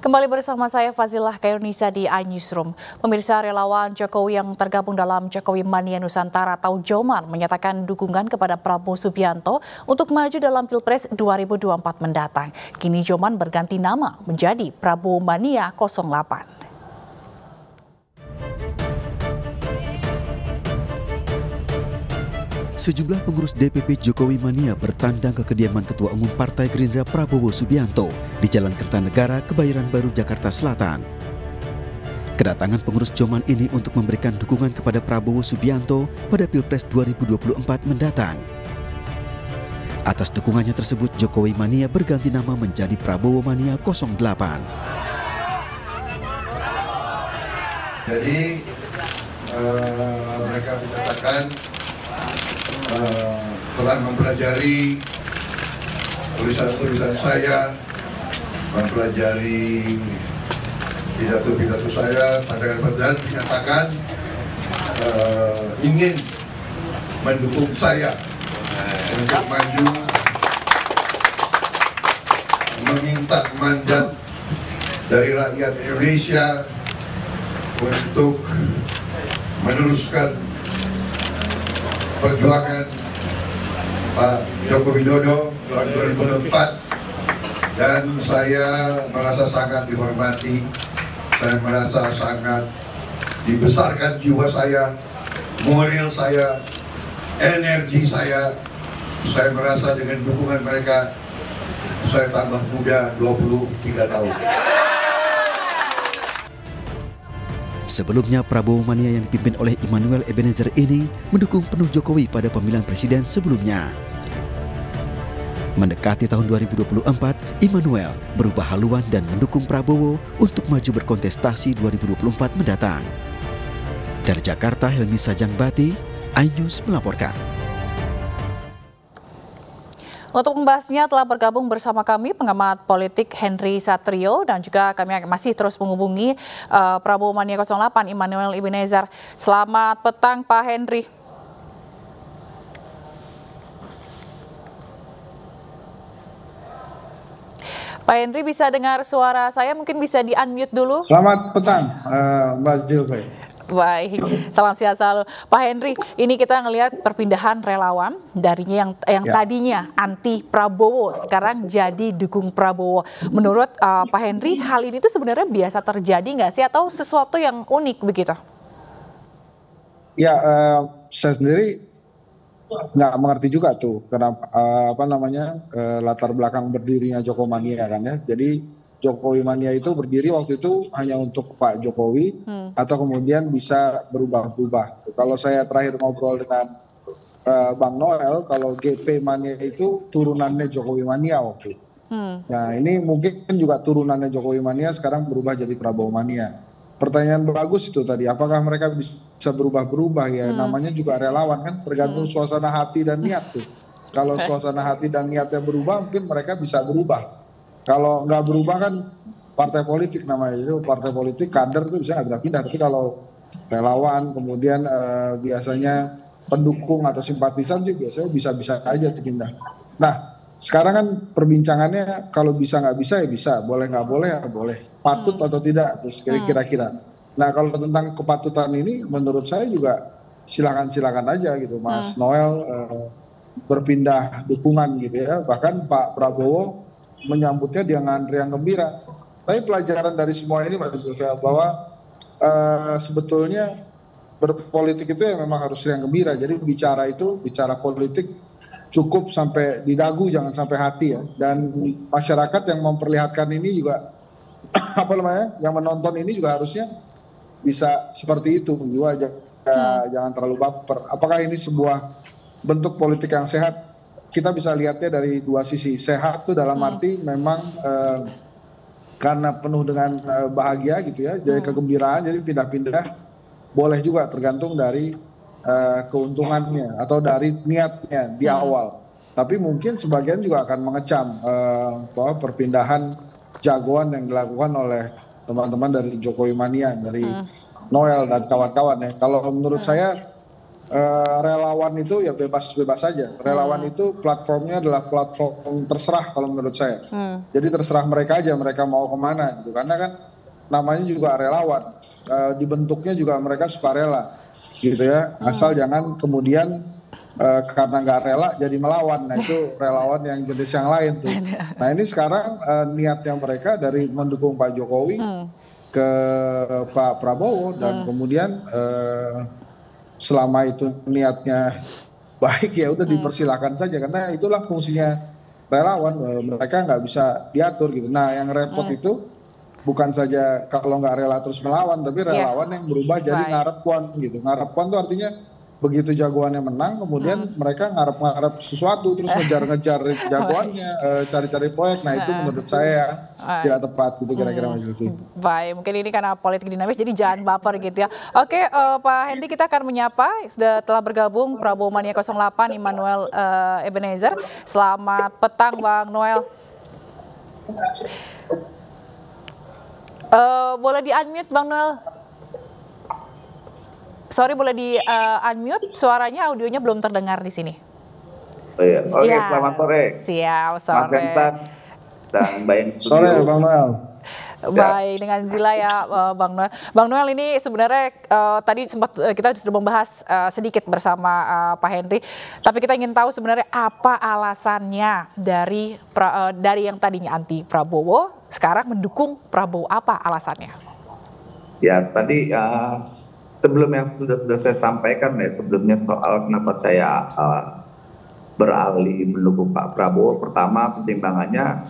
Kembali bersama saya Fazilah Kairunisa di iNewsroom. Pemirsa, relawan Jokowi yang tergabung dalam Jokowi Mania Nusantara atau Joman menyatakan dukungan kepada Prabowo Subianto untuk maju dalam Pilpres 2024 mendatang. Kini Joman berganti nama menjadi Prabowo Mania 08. Sejumlah pengurus DPP Jokowi Mania bertandang ke kediaman Ketua Umum Partai Gerindra Prabowo Subianto di Jalan Kertanegara, Kebayoran Baru, Jakarta Selatan. Kedatangan pengurus Joman ini untuk memberikan dukungan kepada Prabowo Subianto pada Pilpres 2024 mendatang. Atas dukungannya tersebut, Jokowi Mania berganti nama menjadi Prabowo Mania 08. Jadi mereka menyatakan telah mempelajari tulisan-tulisan saya, mempelajari pidato-pidato saya, pandangan-pandangan, menyatakan ingin mendukung saya untuk maju, meminta mandat dari rakyat Indonesia untuk meneruskan perjuangan Pak Joko Widodo tahun 2024, dan saya merasa sangat dihormati, saya merasa sangat dibesarkan jiwa saya, moral saya, energi saya merasa dengan dukungan mereka saya tambah muda 23 tahun. Sebelumnya, Prabowo Mania yang dipimpin oleh Immanuel Ebenezer ini mendukung penuh Jokowi pada pemilihan presiden sebelumnya. Mendekati tahun 2024, Immanuel berubah haluan dan mendukung Prabowo untuk maju berkontestasi 2024 mendatang. Dari Jakarta, Helmi Sajangbati, iNews melaporkan. Untuk membahasnya telah bergabung bersama kami pengamat politik Henry Satrio, dan juga kami masih terus menghubungi Prabowo Mania 08 Immanuel Ebenezer. Selamat petang Pak Henry. Pak Henry, bisa dengar suara saya? Mungkin bisa di-unmute dulu. Selamat petang Mbak Zilve. Baik, salam sehat selalu. Pak Henry, ini kita ngelihat perpindahan relawan darinya yang tadinya anti Prabowo, sekarang jadi dukung Prabowo. Menurut Pak Henry, hal ini tuh sebenarnya biasa terjadi nggak sih, atau sesuatu yang unik begitu? Ya, saya sendiri nggak mengerti juga tuh kenapa latar belakang berdirinya Jokowi Mania kan ya. Jadi Jokowi Mania itu berdiri waktu itu hanya untuk Pak Jokowi atau kemudian bisa berubah-ubah. Kalau saya terakhir ngobrol dengan Bang Noel, kalau GP Mania itu turunannya Jokowi Mania waktu itu. Nah, ini mungkin juga turunannya Jokowi Mania sekarang berubah jadi Prabowo Mania. Pertanyaan bagus itu tadi, apakah mereka bisa berubah-berubah ya? Namanya juga relawan kan, tergantung suasana hati dan niat tuh. Kalau suasana hati dan niatnya berubah, mungkin mereka bisa berubah. Kalau nggak berubah kan partai politik namanya, jadi partai politik kader tuh bisa nggak pindah. Tapi kalau relawan kemudian biasanya pendukung atau simpatisan sih biasanya bisa-bisa aja pindah. Nah, sekarang kan perbincangannya kalau bisa nggak bisa ya bisa, boleh nggak boleh ya boleh, patut atau tidak, terus kira-kira. Nah, kalau tentang kepatutan ini menurut saya juga silakan aja gitu, Mas Noel berpindah dukungan gitu ya. Bahkan Pak Prabowo menyambutnya dengan riang gembira. Tapi pelajaran dari semua ini, Mbak Zulfa, bahwa sebetulnya berpolitik itu ya memang harus riang gembira. Jadi bicara politik cukup sampai di dagu, jangan sampai hati ya. Dan masyarakat yang memperlihatkan ini juga yang menonton ini juga harusnya bisa seperti itu juga, jangan terlalu baper. Apakah ini sebuah bentuk politik yang sehat? Kita bisa lihatnya dari dua sisi. Sehat tuh dalam arti memang karena penuh dengan bahagia gitu ya, jadi kegembiraan, jadi pindah-pindah boleh juga, tergantung dari keuntungannya atau dari niatnya di awal. Tapi mungkin sebagian juga akan mengecam bahwa perpindahan jagoan yang dilakukan oleh teman-teman dari Jokowi Mania, dari Noel dan kawan-kawan ya. Kalau menurut saya relawan itu ya bebas-bebas saja. Relawan itu platformnya adalah platform terserah kalau menurut saya. Jadi terserah mereka aja, mereka mau kemana gitu. Karena kan namanya juga relawan, dibentuknya juga mereka sukarela gitu ya. Asal jangan kemudian karena nggak rela jadi melawan. Nah itu relawan yang jenis yang lain tuh. Nah ini sekarang niatnya mereka dari mendukung Pak Jokowi ke Pak Prabowo dan kemudian selama itu niatnya baik ya udah dipersilakan saja karena itulah fungsinya relawan, mereka nggak bisa diatur gitu. Nah yang repot itu bukan saja kalau nggak rela terus melawan, tapi relawan yang berubah jadi ngarepon gitu. Ngarepon tuh artinya begitu jagoannya menang, kemudian mereka ngarep-ngarep sesuatu terus ngejar-ngejar jagoannya, cari-cari proyek. Nah itu menurut saya tidak tepat gitu kira-kira Mas Zulfi. Baik, mungkin ini karena politik dinamis jadi jangan baper gitu ya. Oke, Pak Hendy, kita akan menyapa telah bergabung Prabowo Mania 08 Immanuel Ebenezer. Selamat petang Bang Noel. Boleh di-unmute Bang Noel? Sorry, boleh di-unmute, suaranya, audionya belum terdengar di sini. Oh iya, oke, selamat sore. Siap, sore. Mas Bentan dan Mbak Eni Studio. Sore Bang Noel. Baik, dengan Zila ya Bang Noel. Bang Noel, ini sebenarnya tadi sempat kita sudah membahas sedikit bersama Pak Hendy, tapi kita ingin tahu sebenarnya apa alasannya dari yang tadinya anti Prabowo, sekarang mendukung Prabowo, apa alasannya? Ya, tadi sebelum yang sudah saya sampaikan ya sebelumnya soal kenapa saya beralih mendukung Pak Prabowo. Pertama, pertimbangannya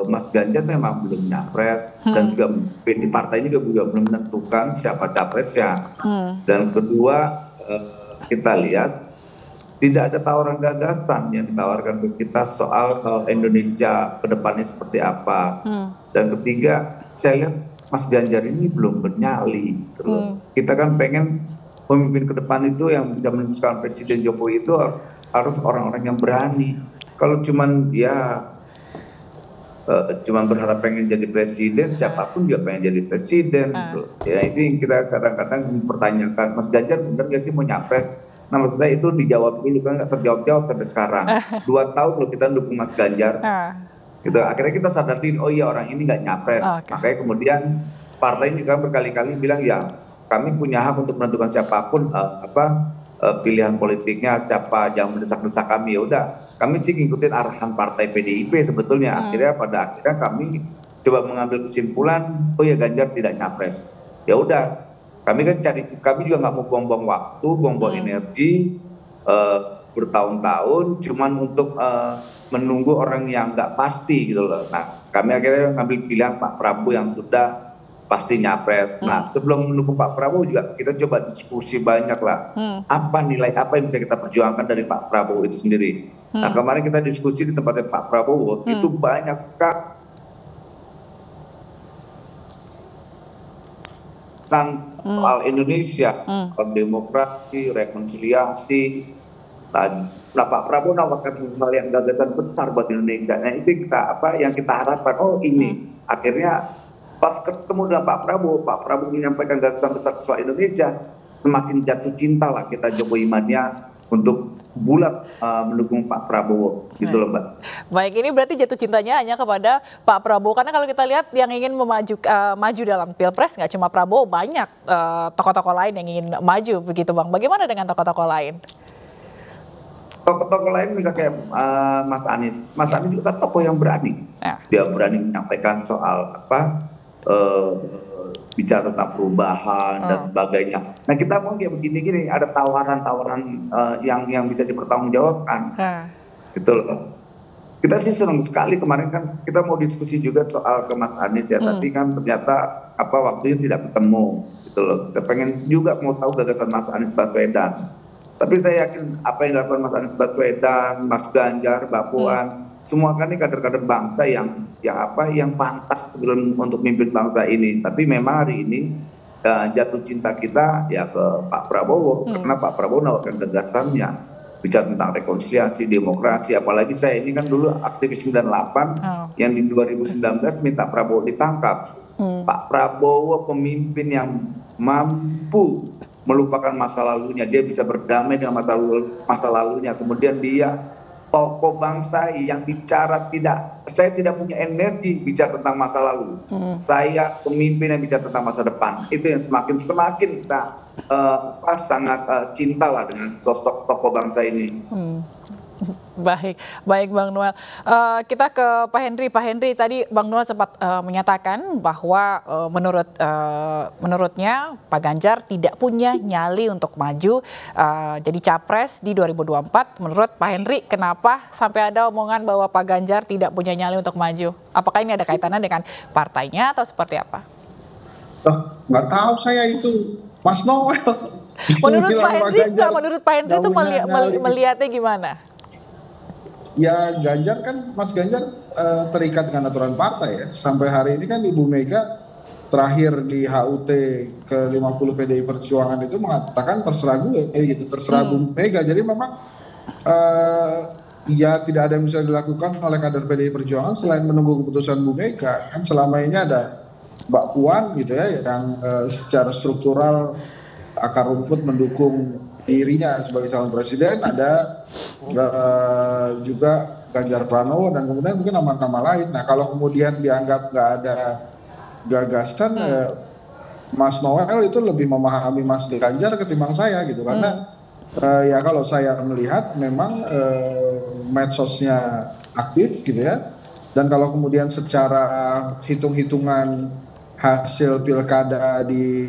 Mas Ganjar memang belum nyapres dan juga di partainya juga belum menentukan siapa capresnya. Dan kedua, kita lihat tidak ada tawaran gagasan yang ditawarkan ke kita soal Indonesia ke depannya seperti apa. Dan ketiga, saya lihat Mas Ganjar ini belum bernyali. Kita kan pengen pemimpin ke depan itu yang bisa menentukan Presiden Jokowi itu harus orang-orang yang berani. Kalau cuman berharap pengen jadi presiden, siapapun juga pengen jadi presiden. Ya ini kita kadang-kadang mempertanyakan, Mas Ganjar benar nggak sih mau nyapres? Nah menurut saya itu dijawab dulu, kan nggak terjawab-jawab sampai sekarang. 2 tahun loh kita dukung Mas Ganjar. Gitu. Akhirnya kita sadarin, oh iya orang ini nggak nyapres. Makanya kemudian partai ini kan berkali-kali bilang ya kami punya hak untuk menentukan siapapun pilihan politiknya, siapa yang mendesak-desak kami. Ya udah, kami sih ngikutin arahan partai PDIP sebetulnya. Pada akhirnya kami coba mengambil kesimpulan, oh ya Ganjar tidak nyapres. Ya udah, kami juga nggak mau buang-buang waktu, buang-buang energi bertahun-tahun cuman untuk menunggu orang yang nggak pasti gitu loh. Nah, kami akhirnya ngambil pilihan Pak Prabowo yang sudah pasti nyapres. Nah, sebelum mendukung Pak Prabowo juga kita coba diskusi banyak lah. Apa nilai apa yang bisa kita perjuangkan dari Pak Prabowo itu sendiri. Nah, kemarin kita diskusi di tempatnya Pak Prabowo, itu banyak soal Indonesia, soal demokrasi, rekonsiliasi. Nah, Pak Prabowo nawarkan hal yang gagasan besar buat Indonesia. Nah itu yang kita harapkan. Oh ini akhirnya pas ketemu dengan Pak Prabowo menyampaikan gagasan besar soal Indonesia, semakin jatuh cinta lah kita Jokowi Mania untuk bulat mendukung Pak Prabowo gitu loh Mbak. Baik, ini berarti jatuh cintanya hanya kepada Pak Prabowo, karena kalau kita lihat yang ingin maju dalam Pilpres nggak cuma Prabowo, banyak tokoh-tokoh lain yang ingin maju begitu Bang. Bagaimana dengan tokoh-tokoh lain? Tokoh-tokoh lain misalnya kayak Mas Anies. Mas Anies juga tokoh yang berani. Dia berani menyampaikan soal bicara tentang perubahan dan sebagainya. Nah kita mau kayak begini-gini, ada tawaran-tawaran yang bisa dipertanggungjawabkan. Gitu loh. Kita sih senang sekali kemarin kan kita mau diskusi juga soal ke Mas Anies ya, tapi kan ternyata waktunya tidak ketemu. Gitu loh. Kita pengen juga mau tahu gagasan Mas Anies Baswedan. Tapi saya yakin apa yang dilakukan Mas Anies Baswedan, Mas Ganjar, Mbak Puan, semua kan ini kader-kader bangsa yang pantas untuk memimpin bangsa ini. Tapi memang hari ini jatuh cinta kita ya ke Pak Prabowo, karena Pak Prabowo menawarkan gagasannya, bicara tentang rekonsiliasi, demokrasi. Apalagi saya ini kan dulu aktivis 98 yang di 2019 minta Prabowo ditangkap. Pak Prabowo pemimpin yang mampu melupakan masa lalunya, dia bisa berdamai dengan masa lalunya. Kemudian dia tokoh bangsa yang bicara saya tidak punya energi bicara tentang masa lalu. Saya pemimpin yang bicara tentang masa depan. Itu yang semakin kita sangat cinta lah dengan sosok tokoh bangsa ini. Baik Bang Noel. Kita ke Pak Henry. Pak Henry, tadi Bang Noel sempat menyatakan bahwa menurutnya Pak Ganjar tidak punya nyali untuk maju jadi capres di 2024. Menurut Pak Henry, kenapa sampai ada omongan bahwa Pak Ganjar tidak punya nyali untuk maju? Apakah ini ada kaitannya dengan partainya atau seperti apa? Nggak tahu saya itu, Mas Noel. Menurut Pak Henry itu melihatnya gimana? Ya Mas Ganjar terikat dengan aturan partai ya. Sampai hari ini kan Ibu Mega terakhir di HUT ke-50 PDI Perjuangan itu mengatakan terserah gue gitu, terserah Bu Mega. Jadi memang ya tidak ada yang bisa dilakukan oleh kader PDI Perjuangan selain menunggu keputusan Bu Mega. Kan selama ini ada Mbak Puan gitu ya yang secara struktural akar rumput mendukung dirinya sebagai calon presiden, ada juga Ganjar Pranowo dan kemudian mungkin nama-nama lain. Nah kalau kemudian dianggap nggak ada gagasan, Mas Noel itu lebih memahami Mas Ganjar ketimbang saya gitu, karena ya kalau saya melihat memang medsosnya aktif gitu ya, dan kalau kemudian secara hitung-hitungan hasil pilkada di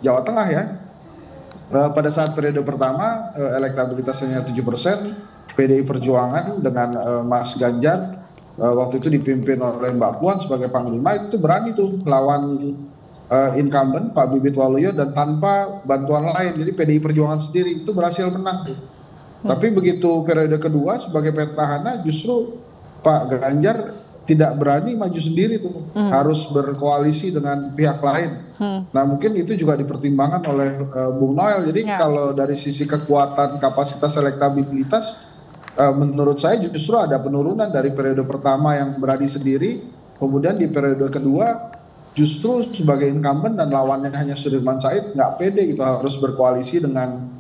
Jawa Tengah ya, pada saat periode pertama elektabilitasnya 7%, PDI Perjuangan dengan Mas Ganjar waktu itu dipimpin oleh Mbak Puan sebagai Panglima itu berani tuh lawan incumbent Pak Bibit Waluyo dan tanpa bantuan lain. Jadi PDI Perjuangan sendiri itu berhasil menang. Tapi begitu periode kedua sebagai petahana justru Pak Ganjar tidak berani maju sendiri tuh, harus berkoalisi dengan pihak lain. Nah mungkin itu juga dipertimbangkan oleh Bung Noel. Jadi kalau dari sisi kekuatan kapasitas elektabilitas, menurut saya justru ada penurunan dari periode pertama yang berani sendiri, kemudian di periode kedua justru sebagai incumbent dan lawannya hanya Sudirman Said nggak pede gitu, harus berkoalisi dengan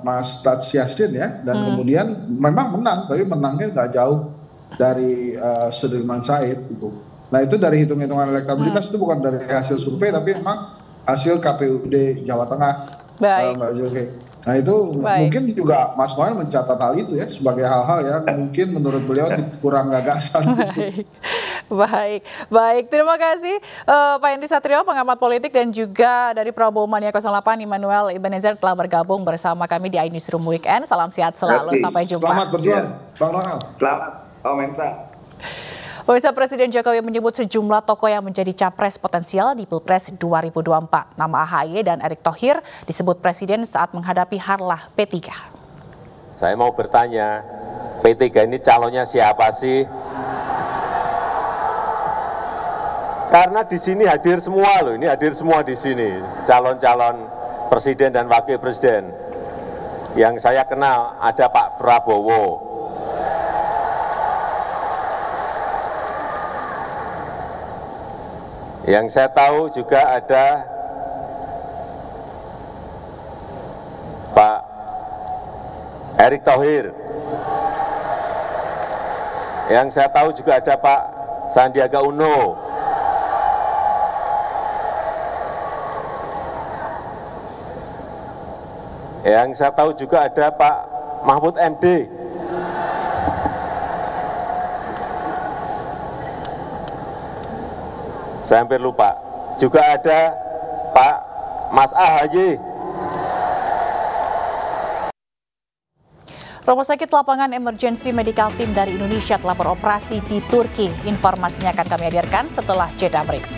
Mas Taj Yassin ya, dan kemudian memang menang, tapi menangnya nggak jauh dari Sudirman Said gitu. Nah itu dari hitung-hitungan elektabilitas, itu bukan dari hasil survei tapi memang hasil KPUD Jawa Tengah. Mbak Zulkifli. Nah itu mungkin juga Mas Noel mencatat hal itu ya sebagai hal-hal yang mungkin menurut beliau kurang gagasan. Baik. Terima kasih Pak Henry Satrio, pengamat politik, dan juga dari Prabowo Mania 08 Immanuel Ebenezer telah bergabung bersama kami di iNewsroom Weekend. Salam sehat selalu, sampai jumpa. Selamat berjuang, Bang Noel. Selamat, Om Mensa. Pemirsa, Presiden Jokowi menyebut sejumlah tokoh yang menjadi capres potensial di Pilpres 2024. Nama AHY dan Erick Thohir disebut Presiden saat menghadapi harlah P3. Saya mau bertanya, P3 ini calonnya siapa sih? Karena di sini hadir semua loh, ini hadir semua di sini, calon-calon presiden dan wakil presiden. Yang saya kenal ada Pak Prabowo, yang saya tahu juga ada Pak Erick Thohir, yang saya tahu juga ada Pak Sandiaga Uno, yang saya tahu juga ada Pak Mahfud MD. Saya hampir lupa. Juga ada Pak Mas AHY. Rumah sakit lapangan emergency medical team dari Indonesia telah beroperasi di Turki. Informasinya akan kami hadirkan setelah jeda berikut.